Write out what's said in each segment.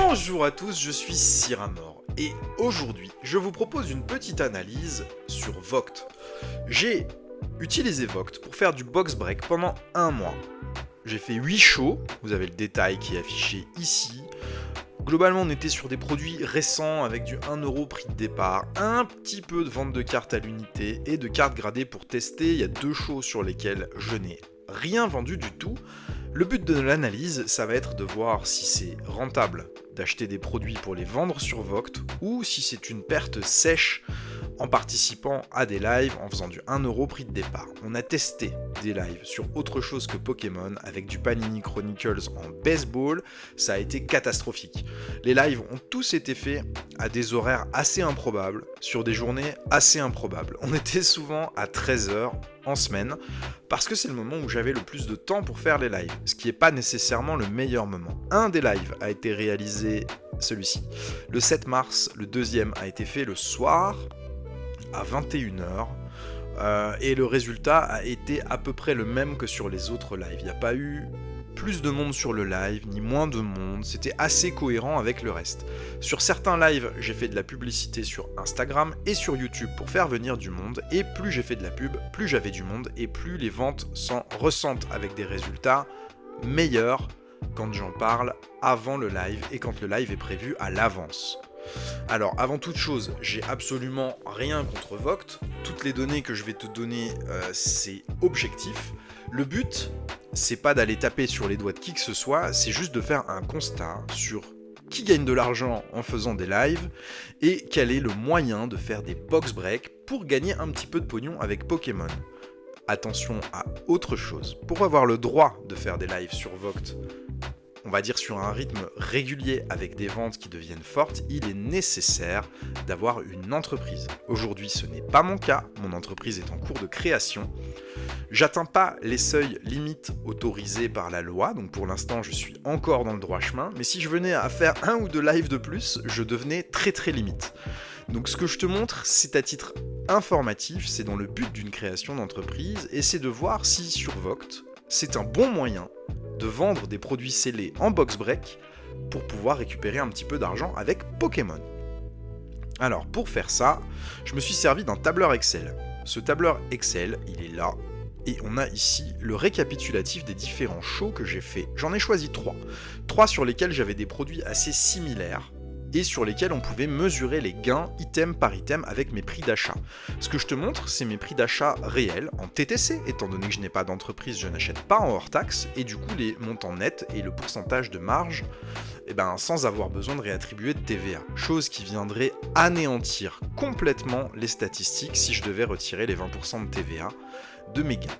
Bonjour à tous, je suis Cyramor et aujourd'hui je vous propose une petite analyse sur Voct. J'ai utilisé Voct pour faire du box break pendant un mois. J'ai fait 8 shows, vous avez le détail qui est affiché ici. Globalement on était sur des produits récents avec du 1€ prix de départ, un petit peu de vente de cartes à l'unité et de cartes gradées pour tester. Il y a 2 shows sur lesquels je n'ai rien vendu du tout. Le but de l'analyse, ça va être de voir si c'est rentable d'acheter des produits pour les vendre sur Voct ou si c'est une perte sèche en participant à des lives en faisant du 1€ prix de départ. On a testé des lives sur autre chose que Pokémon avec du Panini Chronicles en baseball, ça a été catastrophique. Les lives ont tous été faits à des horaires assez improbables, sur des journées assez improbables. On était souvent à 13h en semaine, parce que c'est le moment où j'avais le plus de temps pour faire les lives, ce qui n'est pas nécessairement le meilleur moment. Un des lives a été réalisé, celui-ci, le 7 mars, le deuxième a été fait le soir, à 21h, et le résultat a été à peu près le même que sur les autres lives. Il n'y a pas eu plus de monde sur le live, ni moins de monde, c'était assez cohérent avec le reste. Sur certains lives, j'ai fait de la publicité sur Instagram et sur YouTube pour faire venir du monde, et plus j'ai fait de la pub, plus j'avais du monde, et plus les ventes s'en ressentent avec des résultats meilleurs quand j'en parle avant le live et quand le live est prévu à l'avance. Alors, avant toute chose, j'ai absolument rien contre Voct. Toutes les données que je vais te donner, c'est objectif. Le but, c'est pas d'aller taper sur les doigts de qui que ce soit, c'est juste de faire un constat sur qui gagne de l'argent en faisant des lives et quel est le moyen de faire des box breaks pour gagner un petit peu de pognon avec Pokémon. Attention à autre chose. Pour avoir le droit de faire des lives sur Voct, on va dire sur un rythme régulier avec des ventes qui deviennent fortes, il est nécessaire d'avoir une entreprise. Aujourd'hui, ce n'est pas mon cas, mon entreprise est en cours de création. J'atteins pas les seuils limites autorisés par la loi, donc pour l'instant je suis encore dans le droit chemin, mais si je venais à faire 1 ou 2 lives de plus, je devenais très limite. Donc ce que je te montre, c'est à titre informatif, c'est dans le but d'une création d'entreprise, et c'est de voir si sur Voct, c'est un bon moyen de vendre des produits scellés en box break pour pouvoir récupérer un petit peu d'argent avec Pokémon. Alors pour faire ça, je me suis servi d'un tableur Excel. Ce tableur Excel, il est là, et on a ici le récapitulatif des différents shows que j'ai fait. J'en ai choisi 3. 3 sur lesquels j'avais des produits assez similaires, et sur lesquels on pouvait mesurer les gains item par item avec mes prix d'achat. Ce que je te montre, c'est mes prix d'achat réels en TTC, étant donné que je n'ai pas d'entreprise, je n'achète pas en hors taxe, et du coup les montants nets et le pourcentage de marge, sans avoir besoin de réattribuer de TVA. Chose qui viendrait anéantir complètement les statistiques si je devais retirer les 20% de TVA de mes gains.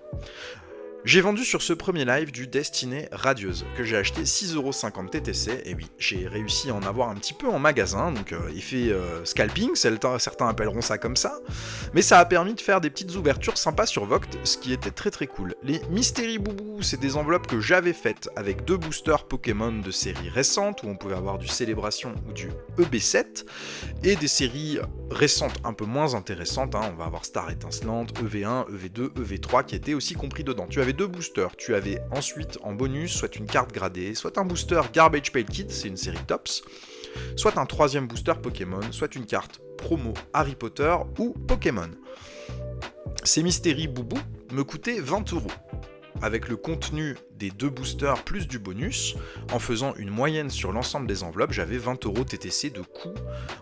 J'ai vendu sur ce premier live du Destinée Radieuse, que j'ai acheté 6,50€ TTC, et oui, j'ai réussi à en avoir un petit peu en magasin, donc effet scalping, certains appelleront ça comme ça, mais ça a permis de faire des petites ouvertures sympas sur Voct, ce qui était très cool. Les Mystery Boubou, c'est des enveloppes que j'avais faites avec 2 boosters Pokémon de séries récentes, où on pouvait avoir du Célébration ou du EB7, et des séries récentes un peu moins intéressantes, on va avoir Star Étincelante, EV1, EV2, EV3 qui étaient aussi compris dedans. Tu avais 2 boosters, tu avais ensuite en bonus soit une carte gradée, soit un booster Garbage Pail Kid, c'est une série Tops, soit un 3ème booster Pokémon, soit une carte promo Harry Potter ou Pokémon. Ces Mystery Boubou me coûtaient 20€. Avec le contenu des 2 boosters plus du bonus, en faisant une moyenne sur l'ensemble des enveloppes, j'avais 20€ TTC de coût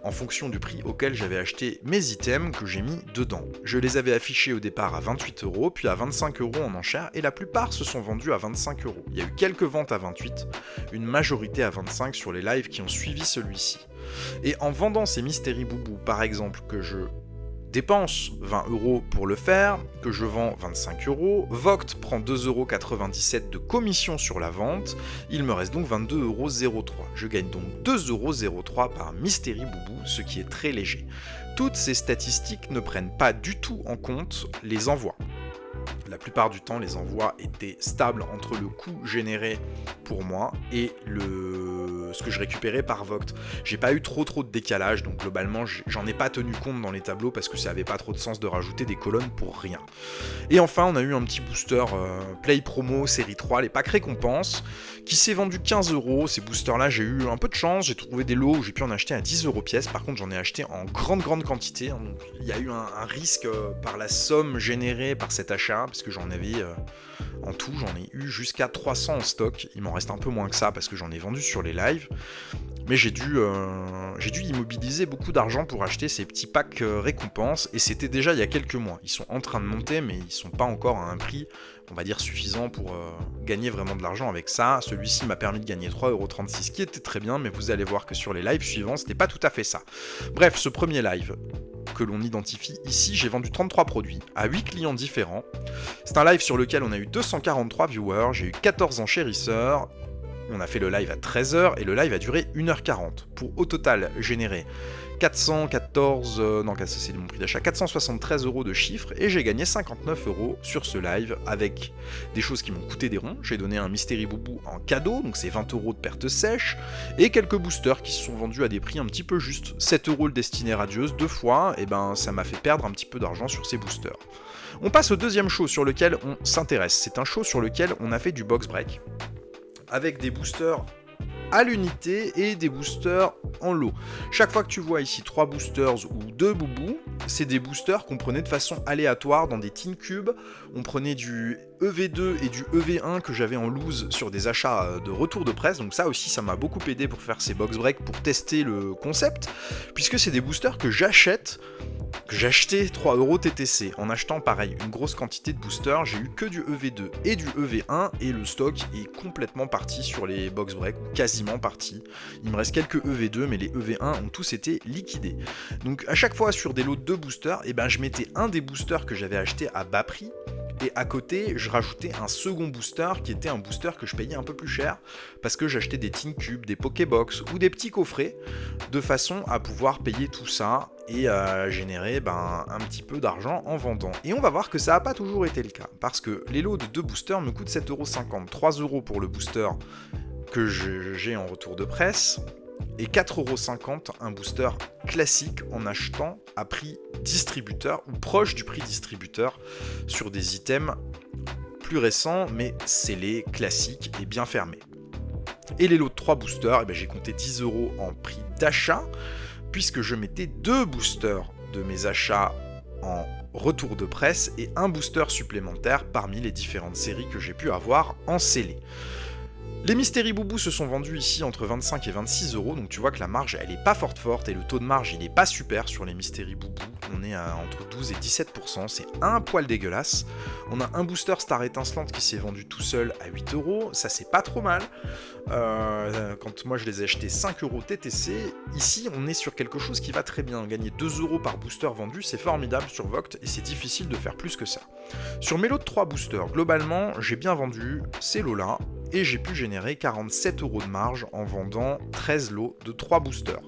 en fonction du prix auquel j'avais acheté mes items que j'ai mis dedans. Je les avais affichés au départ à 28€, puis à 25€ en enchère, et la plupart se sont vendus à 25€. Il y a eu quelques ventes à 28, une majorité à 25 sur les lives qui ont suivi celui-ci. Et en vendant ces Mystery Boubou, par exemple, que je dépense 20€ pour le faire, que je vends 25€, Voct prend 2,97€ de commission sur la vente, il me reste donc 22,03€. Je gagne donc 2,03€ par Mystery Boubou, ce qui est très léger. Toutes ces statistiques ne prennent pas du tout en compte les envois. La plupart du temps, les envois étaient stables entre le coût généré pour moi et le ce que je récupérais par Vogt. J'ai pas eu trop de décalage, donc globalement j'en ai pas tenu compte dans les tableaux parce que ça avait pas trop de sens de rajouter des colonnes pour rien. Et enfin on a eu un petit booster Play Promo série 3, les packs récompenses, qui s'est vendu 15 €. Ces boosters là j'ai eu un peu de chance, j'ai trouvé des lots où j'ai pu en acheter à 10 € pièce, par contre j'en ai acheté en grande quantité, hein, donc il y a eu un risque par la somme générée par cet achat, parce que j'en avais en tout j'en ai eu jusqu'à 300 en stock, il m'en reste un peu moins que ça parce que j'en ai vendu sur les lives, mais j'ai dû immobiliser beaucoup d'argent pour acheter ces petits packs récompenses, et c'était déjà il y a quelques mois. Ils sont en train de monter, mais ils sont pas encore à un prix, on va dire, suffisant pour gagner vraiment de l'argent avec ça. Celui-ci m'a permis de gagner 3,36 €, qui était très bien, mais vous allez voir que sur les lives suivants, c'était pas tout à fait ça. Bref, ce premier live que l'on identifie ici, j'ai vendu 33 produits à 8 clients différents. C'est un live sur lequel on a eu 243 viewers, j'ai eu 14 enchérisseurs. On a fait le live à 13h et le live a duré 1h40 pour au total générer 414, ça c'est mon prix d'achat, 473 € de chiffre, et j'ai gagné 59 € sur ce live avec des choses qui m'ont coûté des ronds. J'ai donné un Mystery Boubou en cadeau, donc c'est 20 € de perte sèche, et quelques boosters qui se sont vendus à des prix un petit peu justes. 7 € le Destinée Radieuse 2 fois, et ben ça m'a fait perdre un petit peu d'argent sur ces boosters. On passe au deuxième show sur lequel on s'intéresse. C'est un show sur lequel on a fait du box break, avec des boosters à l'unité et des boosters en lot. Chaque fois que tu vois ici 3 boosters ou 2 boubous, c'est des boosters qu'on prenait de façon aléatoire dans des tin cubes. On prenait du EV2 et du EV1 que j'avais en loose sur des achats de retour de presse, donc ça aussi ça m'a beaucoup aidé pour faire ces box breaks, pour tester le concept, puisque c'est des boosters que j'ai acheté 3 € TTC. En achetant pareil une grosse quantité de boosters, j'ai eu que du EV2 et du EV1, et le stock est complètement parti sur les box break, ou quasiment parti. Il me reste quelques EV2, mais les EV1 ont tous été liquidés. Donc à chaque fois sur des lots de 2 boosters, et ben je mettais un des boosters que j'avais acheté à bas prix, et à côté, je rajoutais un second booster qui était un booster que je payais un peu plus cher parce que j'achetais des tin cubes, des Pokébox ou des petits coffrets de façon à pouvoir payer tout ça et générer un petit peu d'argent en vendant. Et on va voir que ça n'a pas toujours été le cas parce que les lots de 2 boosters me coûtent 7,50 €, 3 € pour le booster que j'ai en retour de presse, et 4,50 € un booster classique en achetant à prix distributeur ou proche du prix distributeur sur des items plus récents, mais scellés, classiques et bien fermés. Et les lots de 3 boosters, j'ai compté 10 € en prix d'achat, puisque je mettais 2 boosters de mes achats en retour de presse et un booster supplémentaire parmi les différentes séries que j'ai pu avoir en scellé. Les Mystery Boubou se sont vendus ici entre 25 et 26 €, donc tu vois que la marge elle est pas forte, et le taux de marge il est pas super sur les Mystery Boubou, on est à entre 12 et 17%, c'est un poil dégueulasse. On a un booster Star Étincelante qui s'est vendu tout seul à 8 €, ça c'est pas trop mal. Quand moi je les ai achetés 5 € TTC, ici on est sur quelque chose qui va très bien. Gagner 2 € par booster vendu, c'est formidable sur Vogt, et c'est difficile de faire plus que ça. Sur mes lots de 3 boosters, globalement j'ai bien vendu ces lots là, et j'ai pu générer 47 € de marge en vendant 13 lots de 3 boosters.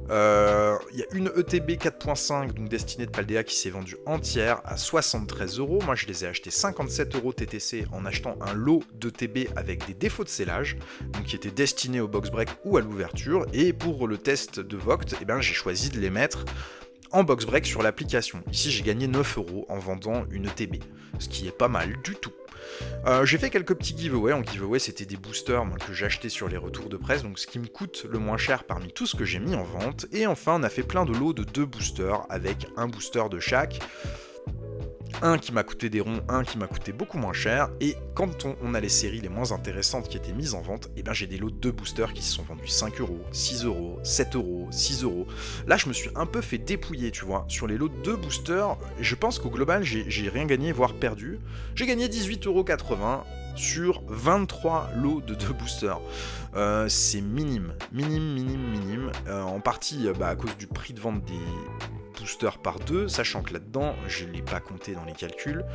Il y a une ETB 4.5, donc destinée de Paldea, qui s'est vendue entière à 73 €. Moi je les ai achetés 57 € TTC en achetant un lot d'ETB avec des défauts de scellage, donc qui étaient destinés au box break ou à l'ouverture, et pour le test de Vogt, j'ai choisi de les mettre en box break sur l'application. Ici j'ai gagné 9 € en vendant une ETB, ce qui est pas mal du tout. J'ai fait quelques petits giveaways. En giveaway, c'était des boosters que j'ai achetés sur les retours de presse, donc ce qui me coûte le moins cher parmi tout ce que j'ai mis en vente. Et enfin, on a fait plein de lots de 2 boosters avec un booster de chaque. Un qui m'a coûté des ronds, un qui m'a coûté beaucoup moins cher, et quand on a les séries les moins intéressantes qui étaient mises en vente, j'ai des lots de 2 boosters qui se sont vendus 5 €, 6 €, 7 €, 6 €. Là je me suis un peu fait dépouiller, tu vois, sur les lots de 2 boosters, je pense qu'au global j'ai rien gagné, voire perdu. J'ai gagné 18,80 € sur 23 lots de 2 boosters. C'est minime. En partie à cause du prix de vente boosters par 2, sachant que là-dedans, je ne l'ai pas compté dans les calculs,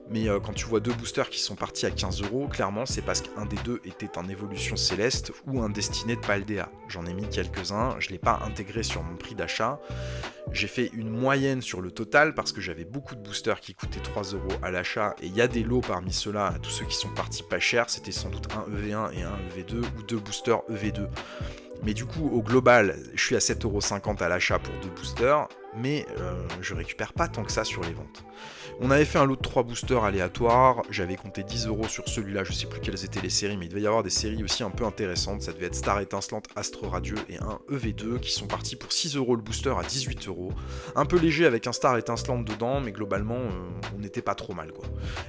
mais quand tu vois 2 boosters qui sont partis à 15 €, clairement c'est parce qu'un des deux était un évolution céleste ou un destiné de Paldea. J'en ai mis quelques-uns, je ne l'ai pas intégré sur mon prix d'achat. J'ai fait une moyenne sur le total parce que j'avais beaucoup de boosters qui coûtaient 3 € à l'achat, et il y a des lots parmi ceux-là, tous ceux qui sont partis pas cher, c'était sans doute un EV1 et un EV2 ou 2 boosters EV2. Mais du coup, au global, je suis à 7,50 € à l'achat pour 2 boosters, mais je récupère pas tant que ça sur les ventes. On avait fait un lot de 3 boosters aléatoires, j'avais compté 10 € sur celui-là, je sais plus quelles étaient les séries, mais il devait y avoir des séries aussi un peu intéressantes, ça devait être Star Étincelante, Astre Radieux et un EV2 qui sont partis pour 6 € le booster à 18 €. Un peu léger avec un Star Étincelante dedans, mais globalement on n'était pas trop mal quoi.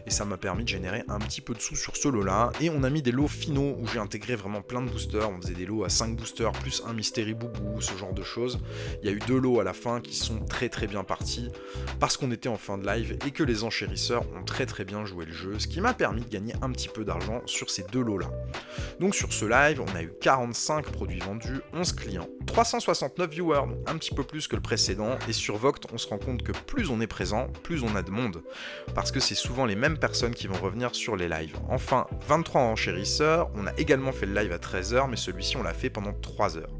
Et ça m'a permis de générer un petit peu de sous sur ce lot-là, et on a mis des lots finaux où j'ai intégré vraiment plein de boosters, on faisait des lots à 5 boosters plus un Mystery Boubou, ce genre de choses. Il y a eu 2 lots à la fin qui sont très bien partis, parce qu'on était en fin de live et que les enchérisseurs ont très bien joué le jeu, ce qui m'a permis de gagner un petit peu d'argent sur ces 2 lots-là. Donc sur ce live, on a eu 45 produits vendus, 11 clients, 369 viewers, donc un petit peu plus que le précédent, et sur Voct, on se rend compte que plus on est présent, plus on a de monde, parce que c'est souvent les mêmes personnes qui vont revenir sur les lives. Enfin, 23 enchérisseurs, on a également fait le live à 13 h, mais celui-ci on l'a fait pendant 3 heures.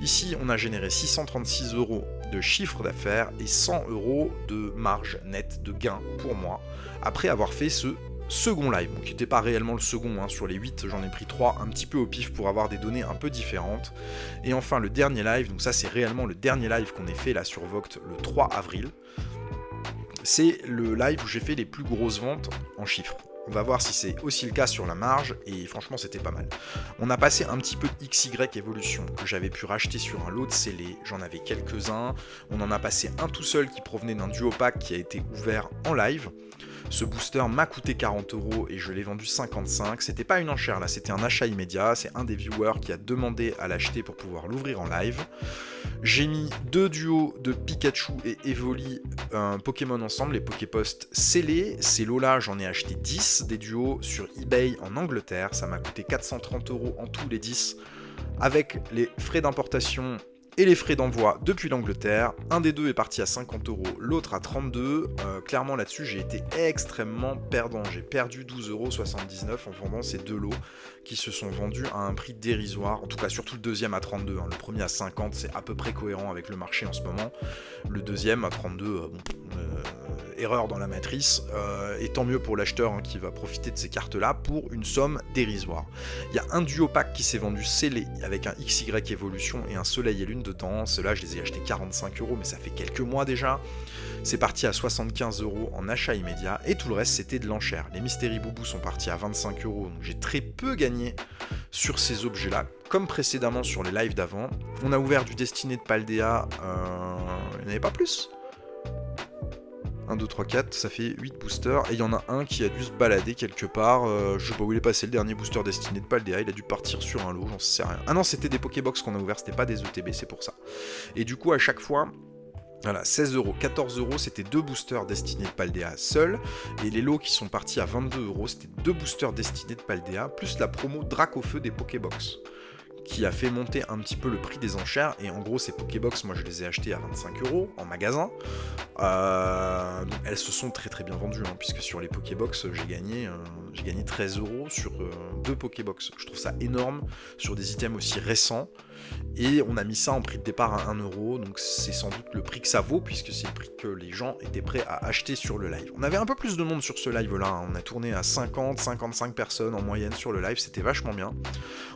Ici, on a généré 636 € de chiffre d'affaires et 100 € de marge nette de gain pour moi, après avoir fait ce second live, qui n'était pas réellement le second, sur les 8 j'en ai pris 3 un petit peu au pif pour avoir des données un peu différentes. Et enfin le dernier live, donc ça c'est réellement le dernier live qu'on ait fait là sur Voct le 3 avril, c'est le live où j'ai fait les plus grosses ventes en chiffres. On va voir si c'est aussi le cas sur la marge, et franchement c'était pas mal. On a passé un petit peu de XY Evolution que j'avais pu racheter sur un lot de scellés, j'en avais quelques-uns. On en a passé un tout seul qui provenait d'un duo pack qui a été ouvert en live. Ce booster m'a coûté 40 € et je l'ai vendu 55. C'était pas une enchère là, c'était un achat immédiat. C'est un des viewers qui a demandé à l'acheter pour pouvoir l'ouvrir en live. J'ai mis 2 duos de Pikachu et Evoli Pokémon ensemble, les Poképost scellés. Ces lots-là, j'en ai acheté 10 des duos sur eBay en Angleterre. Ça m'a coûté 430 € en tous les 10, avec les frais d'importation et les frais d'envoi depuis l'Angleterre. Un des deux est parti à 50 €, l'autre à 32 €. Clairement là-dessus j'ai été extrêmement perdant, j'ai perdu 12,79 € en vendant ces 2 lots qui se sont vendus à un prix dérisoire, en tout cas surtout le deuxième à 32 €, le premier à 50 €, c'est à peu près cohérent avec le marché en ce moment, le deuxième à 32 €, erreur dans la matrice, et tant mieux pour l'acheteur qui va profiter de ces cartes là pour une somme dérisoire. Il y a un duo pack qui s'est vendu scellé avec un XY Evolution et un Soleil et Lune dedans. Ceux-là je les ai achetés 45 €, mais ça fait quelques mois déjà. C'est parti à 75 € en achat immédiat, et tout le reste c'était de l'enchère. Les Mystery Boubou sont partis à 25 €, donc j'ai très peu gagné sur ces objets là, comme précédemment sur les lives d'avant. On a ouvert du Destiné de Paldea, il n'y en avait pas plus. 1, 2, 3, 4, ça fait 8 boosters, et il y en a un qui a dû se balader quelque part, je sais pas où il est passé le dernier booster Destiné de Paldea, il a dû partir sur un lot, j'en sais rien. Ah non, c'était des Pokébox qu'on a ouvert, c'était pas des ETB, c'est pour ça. Et du coup à chaque fois, voilà, 16 €, 14 €, c'était 2 boosters Destinés de Paldea seuls, et les lots qui sont partis à 22 €, c'était 2 boosters Destinés de Paldea, plus la promo Dracofeu des Pokébox, qui a fait monter un petit peu le prix des enchères. Et en gros ces Pokébox, moi je les ai achetés à 25 € en magasin, donc elles se sont très bien vendues, puisque sur les Pokébox j'ai gagné 13 € sur 2 Pokébox. Je trouve ça énorme sur des items aussi récents, et on a mis ça en prix de départ à 1 €, donc c'est sans doute le prix que ça vaut, puisque c'est le prix que les gens étaient prêts à acheter sur le live. On avait un peu plus de monde sur ce live là, on a tourné à 50-55 personnes en moyenne sur le live, c'était vachement bien.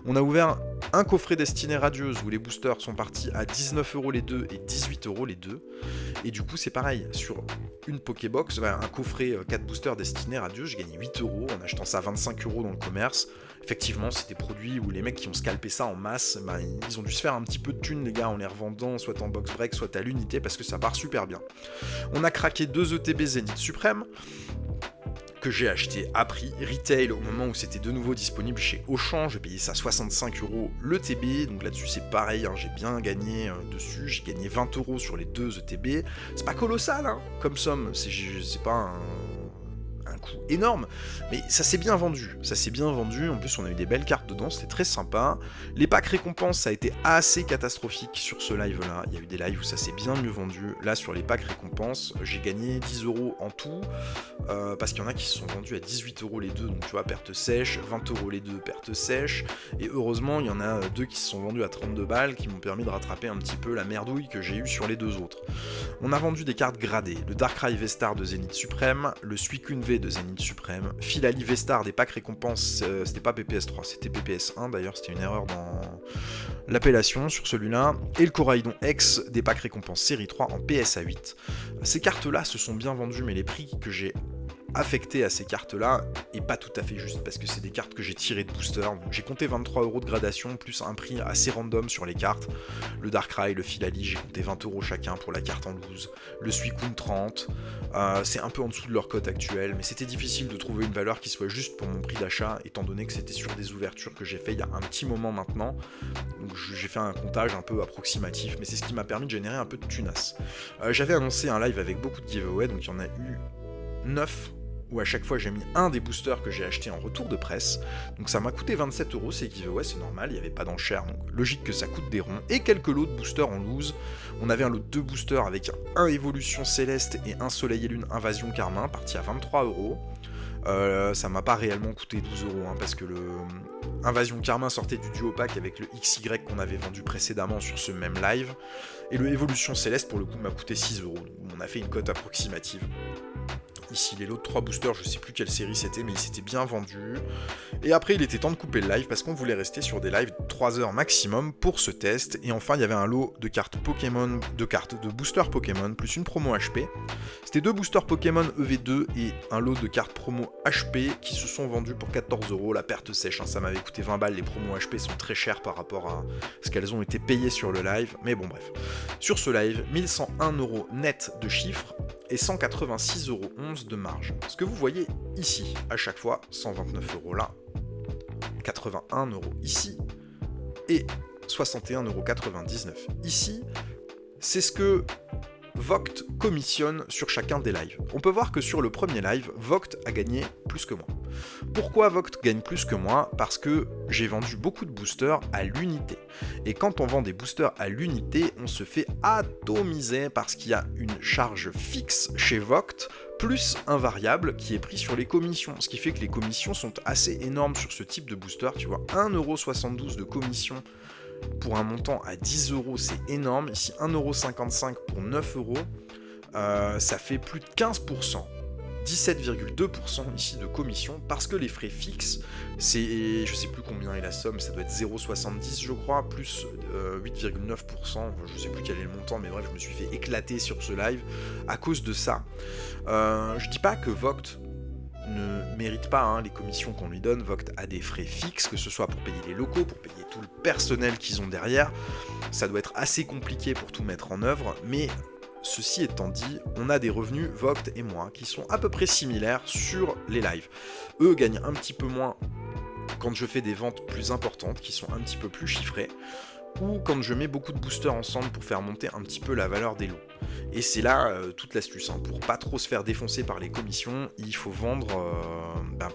On a ouvert un coffret Destinée Radieuse où les boosters sont partis à 19 € les deux et 18 € les deux, et du coup c'est pareil, sur une Pokébox, un coffret 4 boosters Destinée Radieuse, j'ai gagné 8 € en achetant ça à 25 € dans le commerce. Effectivement, c'est des produits où les mecs qui ont scalpé ça en masse, ils ont dû se faire un petit peu de thunes les gars en les revendant soit en box break, soit à l'unité, parce que ça part super bien. On a craqué 2 ETB Zénith Suprême, que j'ai acheté à prix retail au moment où c'était de nouveau disponible chez Auchan. J'ai payé ça 65 € le TB, donc là-dessus c'est pareil, j'ai bien gagné dessus, j'ai gagné 20 € sur les 2 ETB. C'est pas colossal comme somme, c'est pas un un coût énorme, mais ça s'est bien vendu, en plus on a eu des belles cartes dedans, c'était très sympa. Les packs récompenses, ça a été assez catastrophique sur ce live là, il y a eu des lives où ça s'est bien mieux vendu. Là sur les packs récompenses, j'ai gagné 10 € en tout, parce qu'il y en a qui se sont vendus à 18 € les deux, donc tu vois, perte sèche, 20 € les deux, perte sèche, et heureusement il y en a deux qui se sont vendus à 32 balles, qui m'ont permis de rattraper un petit peu la merdouille que j'ai eue sur les deux autres. On a vendu des cartes gradées, le Darkrai V-Star de Zénith Suprême, le Suicune V de Zénith Suprême, Philali V-Star des packs récompenses, c'était pas PPS 3, c'était PPS 1 d'ailleurs, c'était une erreur dans l'appellation sur celui-là, et le Coraidon X des packs récompenses série 3 en PSA 8. Ces cartes-là se sont bien vendues, mais les prix que j'ai affecté à ces cartes là est pas tout à fait juste parce que c'est des cartes que j'ai tirées de booster. J'ai compté 23 € de gradation plus un prix assez random sur les cartes. Le Darkrai, le Philali, j'ai compté 20 € chacun pour la carte en loose. Le Suicune 30, c'est un peu en dessous de leur cote actuelle, mais c'était difficile de trouver une valeur qui soit juste pour mon prix d'achat étant donné que c'était sur des ouvertures que j'ai fait il y a un petit moment maintenant. Donc j'ai fait un comptage un peu approximatif, mais c'est ce qui m'a permis de générer un peu de tunas. J'avais annoncé un live avec beaucoup de giveaways, donc il y en a eu 9 où à chaque fois j'ai mis un des boosters que j'ai acheté en retour de presse, donc ça m'a coûté 27 € ces giveaways, c'est normal, il n'y avait pas d'enchère, donc logique que ça coûte des ronds, et quelques lots de boosters en loose. On avait un lot de 2 boosters avec un Évolution Céleste et un Soleil et Lune Invasion Carmin, parti à 23 €. Ça m'a pas réellement coûté 12 € parce que le Invasion Carmin sortait du duo pack avec le XY qu'on avait vendu précédemment sur ce même live, et le Évolution Céleste pour le coup m'a coûté 6 €, donc on a fait une cote approximative. Ici les lots de 3 boosters, je sais plus quelle série c'était, mais ils s'étaient bien vendus. Et après il était temps de couper le live parce qu'on voulait rester sur des lives de 3 heures maximum pour ce test. Et enfin il y avait un lot de cartes Pokémon, de boosters Pokémon, plus une promo HP. C'était 2 boosters Pokémon EV2 et un lot de cartes promo HP qui se sont vendus pour 14 €. La perte sèche, ça m'avait coûté 20 balles, les promos HP sont très chères par rapport à ce qu'elles ont été payées sur le live. Mais bon bref. Sur ce live, 1101 € net de chiffres et 186,11 € de marge. Ce que vous voyez ici, à chaque fois, 129 € là, 81 € ici, et 61,99 € ici, c'est ce que Vogt commissionne sur chacun des lives. On peut voir que sur le premier live, Vogt a gagné plus que moi. Pourquoi Vogt gagne plus que moi? Parce que j'ai vendu beaucoup de boosters à l'unité. Et quand on vend des boosters à l'unité, on se fait atomiser parce qu'il y a une charge fixe chez Vogt, plus un variable qui est pris sur les commissions. Ce qui fait que les commissions sont assez énormes sur ce type de booster. Tu vois, 1,72 € de commission pour un montant à 10 €, c'est énorme. Ici, 1,55 € pour 9 €, ça fait plus de 15%. 17,2% ici de commission, parce que les frais fixes, c'est, je sais plus combien est la somme, ça doit être 0,70 je crois, plus 8,9%, je sais plus quel est le montant, mais bref, je me suis fait éclater sur ce live à cause de ça. Je dis pas que Vogt ne mérite pas les commissions qu'on lui donne. Vogt a des frais fixes, que ce soit pour payer les locaux, pour payer tout le personnel qu'ils ont derrière. Ça doit être assez compliqué pour tout mettre en œuvre, mais ceci étant dit, on a des revenus, Vogt et moi, qui sont à peu près similaires sur les lives. Eux gagnent un petit peu moins quand je fais des ventes plus importantes, qui sont un petit peu plus chiffrées, ou quand je mets beaucoup de boosters ensemble pour faire monter un petit peu la valeur des lots. Et c'est là toute l'astuce, pour pas trop se faire défoncer par les commissions, il faut vendre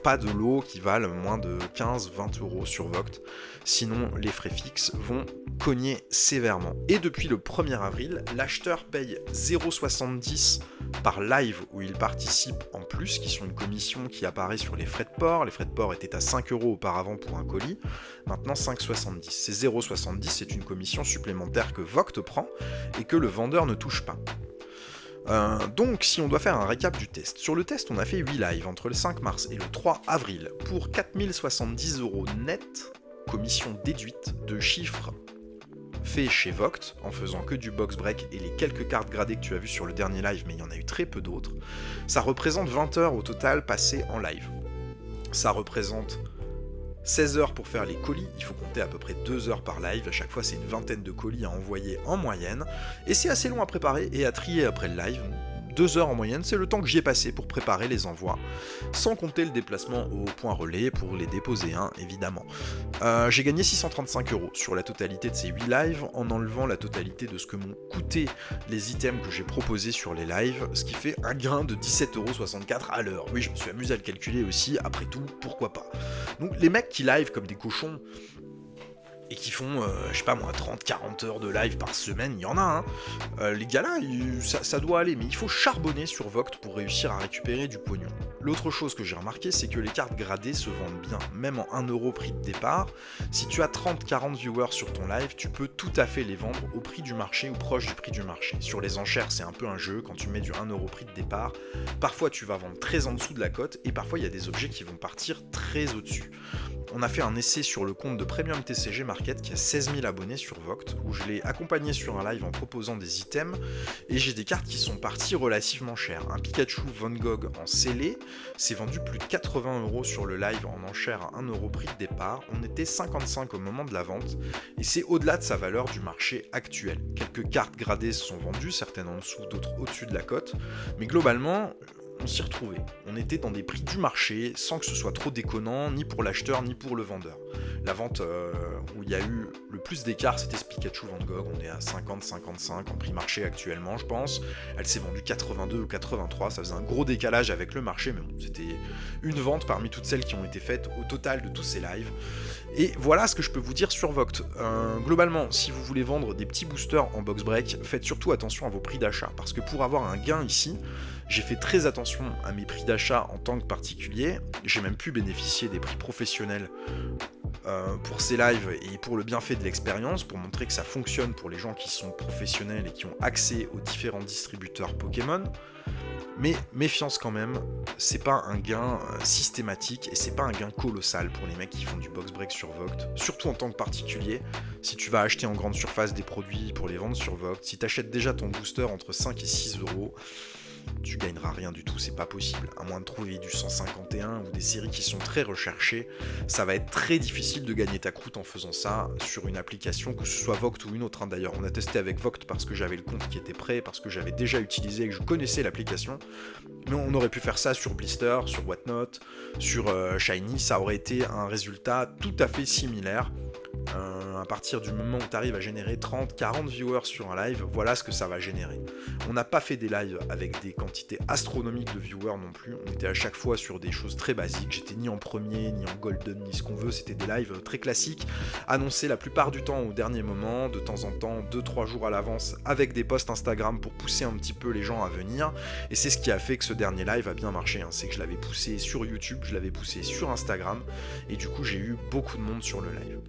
pas de lots qui valent moins de 15-20 € sur Vogt, sinon les frais fixes vont cogner sévèrement. Et depuis le 1er avril, l'acheteur paye 0,70 par live où il participe en plus, qui sont une commission qui apparaît sur les frais de port. Les frais de port étaient à 5 € auparavant pour un colis, maintenant 5,70. Ces 0,70, c'est une commission supplémentaire que Vogt prend et que le vendeur ne touche pas. Donc si on doit faire un récap du test, sur le test on a fait 8 lives entre le 5 mars et le 3 avril pour 4070 € net, commission déduite de chiffres faits chez Vogt en faisant que du box break et les quelques cartes gradées que tu as vues sur le dernier live, mais il y en a eu très peu d'autres. Ça représente 20 heures au total passées en live. Ça représente 16 heures pour faire les colis, il faut compter à peu près 2 heures par live, à chaque fois c'est une vingtaine de colis à envoyer en moyenne, et c'est assez long à préparer et à trier après le live, 2 heures en moyenne, c'est le temps que j'y ai passé pour préparer les envois, sans compter le déplacement au point relais pour les déposer, hein, évidemment. J'ai gagné 635 € sur la totalité de ces 8 lives, en enlevant la totalité de ce que m'ont coûté les items que j'ai proposés sur les lives, ce qui fait un gain de 17,64 € à l'heure. Oui, je me suis amusé à le calculer aussi, après tout, pourquoi pas. Donc les mecs qui live comme des cochons, et qui font, je sais pas moi, 30-40 heures de live par semaine, il y en a, hein. Les gars là, ça doit aller, mais il faut charbonner sur Vogt pour réussir à récupérer du pognon. L'autre chose que j'ai remarqué, c'est que les cartes gradées se vendent bien, même en 1 € prix de départ. Si tu as 30-40 viewers sur ton live, tu peux tout à fait les vendre au prix du marché ou proche du prix du marché. Sur les enchères, c'est un peu un jeu, quand tu mets du 1 € prix de départ, parfois tu vas vendre très en dessous de la cote, et parfois il y a des objets qui vont partir très au-dessus. On a fait un essai sur le compte de Premium TCG Market qui a 16 000 abonnés sur Vogt, où je l'ai accompagné sur un live en proposant des items, et j'ai des cartes qui sont parties relativement chères. Un Pikachu Van Gogh en scellé, c'est vendu plus de 80 € sur le live en enchère à 1 € prix de départ, on était 55 au moment de la vente, et c'est au-delà de sa valeur du marché actuel. Quelques cartes gradées se sont vendues, certaines en dessous, d'autres au-dessus de la cote, mais globalement, on s'y retrouvait. On était dans des prix du marché, sans que ce soit trop déconnant, ni pour l'acheteur, ni pour le vendeur. La vente où il y a eu le plus d'écart, c'était ce Pikachu Van Gogh, on est à 50-55 en prix marché actuellement, je pense. Elle s'est vendue 82 ou 83, ça faisait un gros décalage avec le marché, mais bon, c'était une vente parmi toutes celles qui ont été faites au total de tous ces lives. Et voilà ce que je peux vous dire sur Vogt. Globalement, si vous voulez vendre des petits boosters en box break, faites surtout attention à vos prix d'achat, parce que pour avoir un gain ici, j'ai fait très attention à mes prix d'achat en tant que particulier, j'ai même pu bénéficier des prix professionnels pour ces lives et pour le bienfait de l'expérience, pour montrer que ça fonctionne pour les gens qui sont professionnels et qui ont accès aux différents distributeurs Pokémon. Mais méfiance quand même, c'est pas un gain systématique et c'est pas un gain colossal pour les mecs qui font du box break sur Vogt, surtout en tant que particulier. Si tu vas acheter en grande surface des produits pour les vendre sur Vogt, si tu achètes déjà ton booster entre 5 et 6 €, tu gagneras rien du tout, c'est pas possible. À moins de trouver du 151 ou des séries qui sont très recherchées, ça va être très difficile de gagner ta croûte en faisant ça sur une application, que ce soit Vogt ou une autre. D'ailleurs, on a testé avec Vogt parce que j'avais le compte qui était prêt, parce que j'avais déjà utilisé et que je connaissais l'application. Mais on aurait pu faire ça sur Blister, sur Whatnot, sur Shiny, ça aurait été un résultat tout à fait similaire. À partir du moment où tu arrives à générer 30-40 viewers sur un live, voilà ce que ça va générer. On n'a pas fait des lives avec des quantités astronomiques de viewers non plus, on était à chaque fois sur des choses très basiques, j'étais ni en premier, ni en golden, ni ce qu'on veut, c'était des lives très classiques, annoncés la plupart du temps au dernier moment, de temps en temps 2-3 jours à l'avance, avec des posts Instagram pour pousser un petit peu les gens à venir, et c'est ce qui a fait que ce dernier live a bien marché, hein. C'est que je l'avais poussé sur YouTube, je l'avais poussé sur Instagram, et du coup j'ai eu beaucoup de monde sur le live.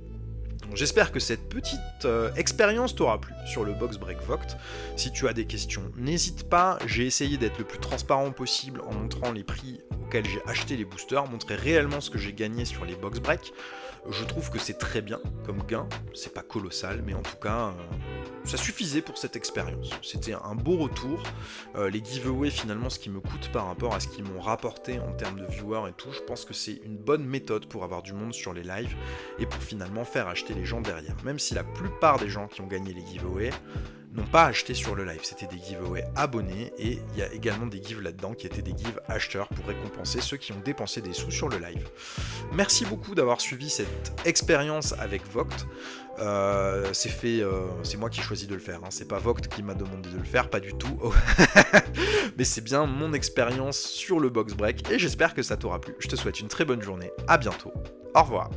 J'espère que cette petite expérience t'aura plu sur le Box Break Vogt. Si tu as des questions, n'hésite pas, j'ai essayé d'être le plus transparent possible en montrant les prix auxquels j'ai acheté les boosters, montrer réellement ce que j'ai gagné sur les Box Break. Je trouve que c'est très bien comme gain, c'est pas colossal, mais en tout cas, ça suffisait pour cette expérience. C'était un beau retour. Les giveaways, finalement, ce qui me coûte par rapport à ce qu'ils m'ont rapporté en termes de viewers et tout, je pense que c'est une bonne méthode pour avoir du monde sur les lives et pour finalement faire acheter les gens derrière. Même si la plupart des gens qui ont gagné les giveaways n'ont pas acheté sur le live, c'était des giveaways abonnés et il y a également des gives là-dedans qui étaient des gives acheteurs pour récompenser ceux qui ont dépensé des sous sur le live. Merci beaucoup d'avoir suivi cette expérience avec Vogt. C'est moi qui ai choisi de le faire, hein. C'est pas Vogt qui m'a demandé de le faire, pas du tout. Mais c'est bien mon expérience sur le box break et j'espère que ça t'aura plu. Je te souhaite une très bonne journée, à bientôt, au revoir.